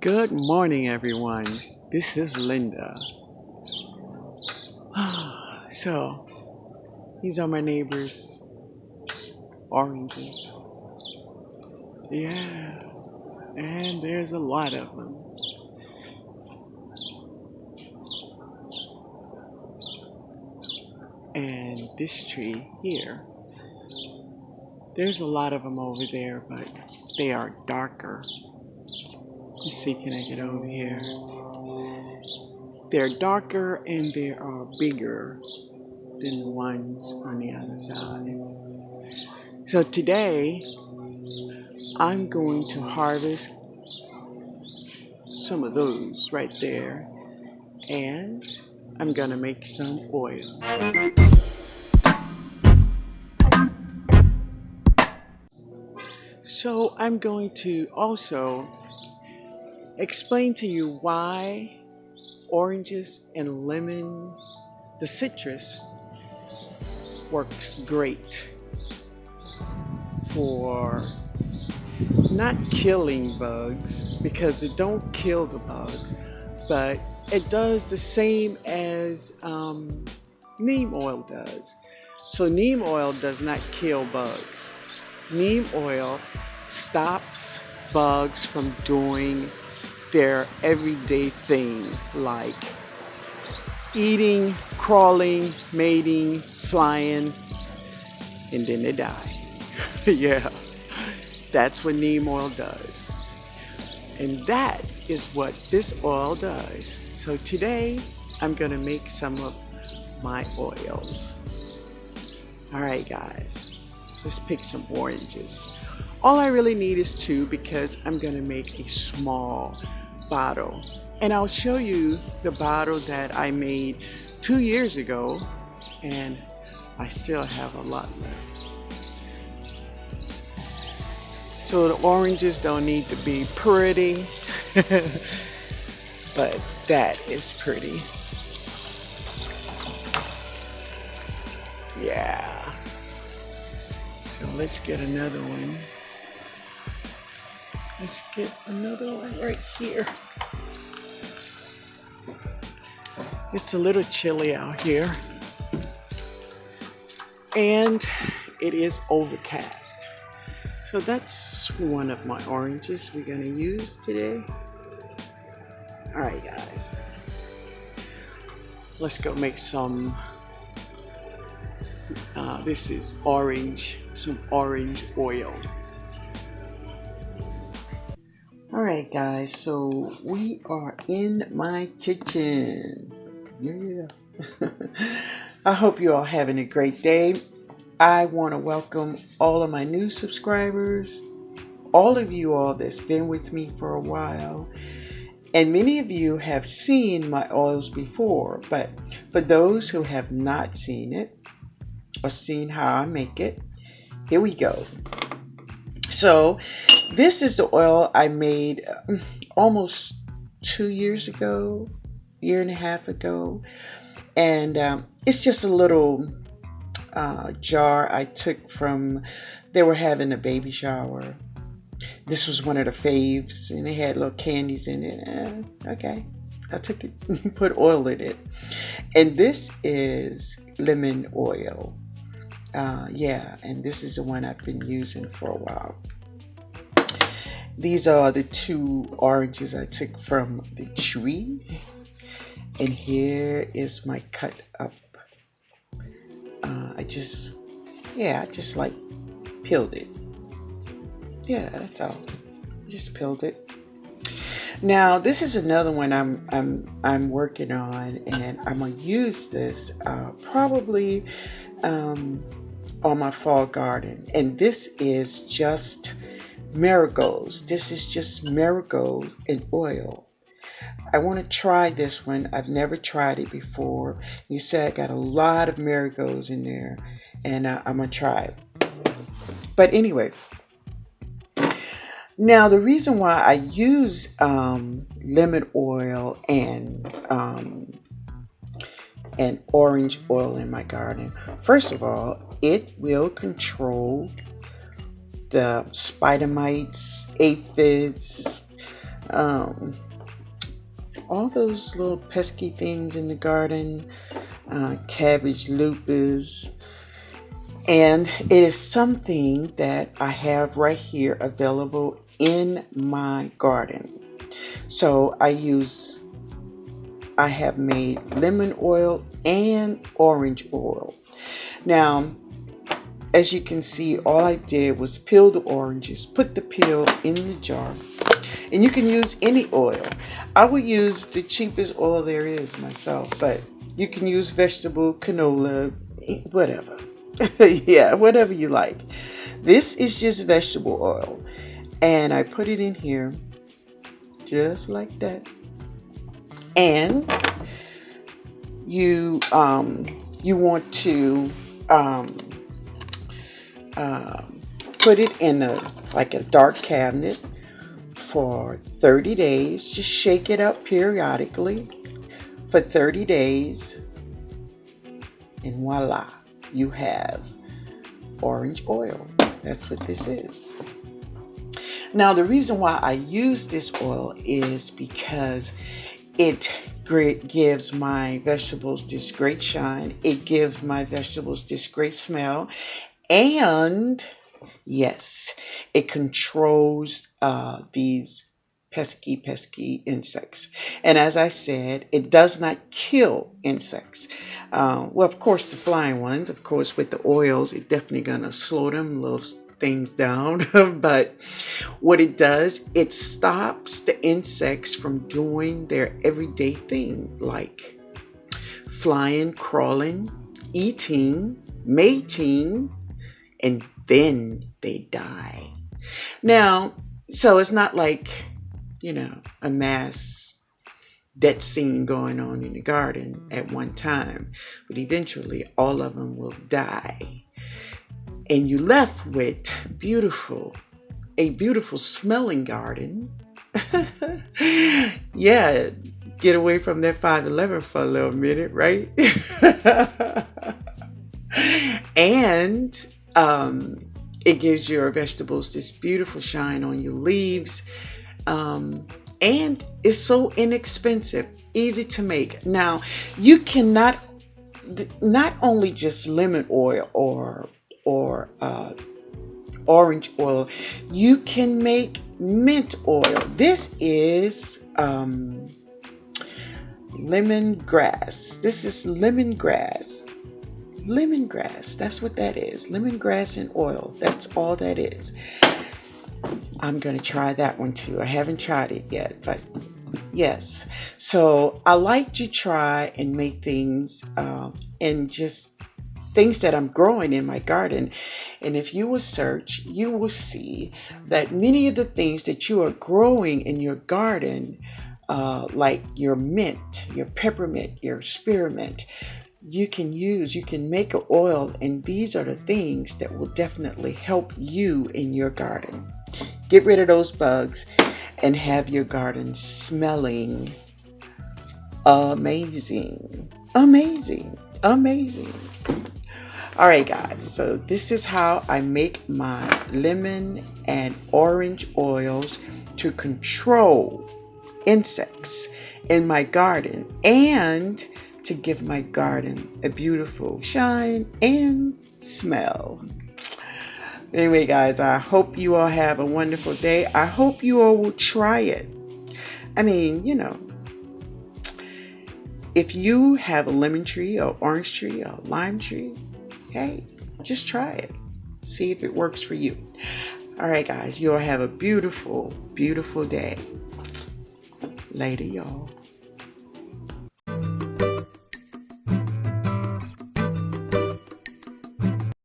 Good morning, everyone. This is Linda. So, these are my neighbors' oranges. Yeah, and there's a lot of them. And this tree here, there's a lot of them over there, but they are darker. Let's see, can I get over here? They're darker and they are bigger than the ones on the other side. So today, I'm going to harvest some of those right there, and I'm gonna make some oil. So I'm going to also explain to you why oranges and lemon, the citrus, works great for not killing bugs, because it don't kill the bugs, but it does the same as neem oil does. So neem oil does not kill bugs. Neem oil stops bugs from doing their everyday thing, like eating, crawling, mating, flying, and then they die. Yeah, that's what neem oil does. And that is what this oil does. So today, I'm gonna make some of my oils. All right, guys, let's pick some oranges. All I really need is two, because I'm gonna make a small bottle. And I'll show you the bottle that I made 2 years ago, and I still have a lot left. So the oranges don't need to be pretty, but that is pretty. Yeah. So let's get another one. Let's get another one right here. It's a little chilly out here, and it is overcast. So that's one of my oranges we're gonna use today. All right, guys, let's go make some. This is some orange oil. All right, guys, so we are in my kitchen. Yeah. I hope you all having a great day. I want to welcome all of my new subscribers, all of you all that's been with me for a while, and many of you have seen my oils before, but for those who have not seen it or seen how I make it, here we go. So this is the oil I made almost 2 years ago, year and a half ago, and it's just a little jar I took from, they were having a baby shower. This was one of the faves, and it had little candies in it. Okay, I took it, put oil in it, and this is lemon oil. Yeah, and this is the one I've been using for a while. These are the 2 oranges I took from the tree, and here is my cut up. I just like peeled it. Yeah, that's all. Just peeled it. Now this is another one I'm working on, and I'm gonna use this probably on my fall garden. And this is just marigolds. This is just marigolds in oil. I want to try this one. I've never tried it before. You said I got a lot of marigolds in there, and I'm gonna try it. But anyway, now the reason why I use lemon oil and orange oil in my garden, first of all, it will control the spider mites, aphids, Um, all those little pesky things in the garden, cabbage lupus, and it is something that I have right here available in my garden. So I have made lemon oil and orange oil. Now, as you can see, all I did was peel the oranges, put the peel in the jar, and you can use any oil. I would use the cheapest oil there is myself, but you can use vegetable, canola, whatever. Yeah, whatever you like. This is just vegetable oil, and I put it in here just like that. And you want to um, put it in a dark cabinet for 30 days. Just shake it up periodically for 30 days, and voila, you have orange oil. That's what this is. Now, the reason why I use this oil is because it gives my vegetables this great shine. It gives my vegetables this great smell. And yes, it controls these pesky insects. And as I said, it does not kill insects. Well, of course, the flying ones, of course, with the oils, it's definitely going to slow them little things down. But what it does, it stops the insects from doing their everyday thing, like flying, crawling, eating, mating, and then they die. Now, so it's not like, a mass death scene going on in the garden at one time, but eventually all of them will die. And you left with a beautiful smelling garden. Yeah, get away from that 5-11 for a little minute, right? And it gives your vegetables this beautiful shine on your leaves. And it's so inexpensive, easy to make. Now, you cannot, not only just lemon oil or orange oil, you can make mint oil. This is lemongrass. This is lemongrass. Lemongrass, that's what that is. Lemongrass and oil. That's all that is. I'm going to try that one too. I haven't tried it yet, but yes. So I like to try and make things and just things that I'm growing in my garden. And if you will search, you will see that many of the things that you are growing in your garden, like your mint, your peppermint, your spearmint, you can make an oil, and these are the things that will definitely help you in your garden. Get rid of those bugs and have your garden smelling amazing. Amazing. Amazing. All right, guys, so this is how I make my lemon and orange oils to control insects in my garden and to give my garden a beautiful shine and smell. Anyway, guys, I hope you all have a wonderful day. I hope you all will try it. I mean, if you have a lemon tree or orange tree or lime tree, hey, just try it. See if it works for you. All right, guys, you all have a beautiful, beautiful day. Later, y'all.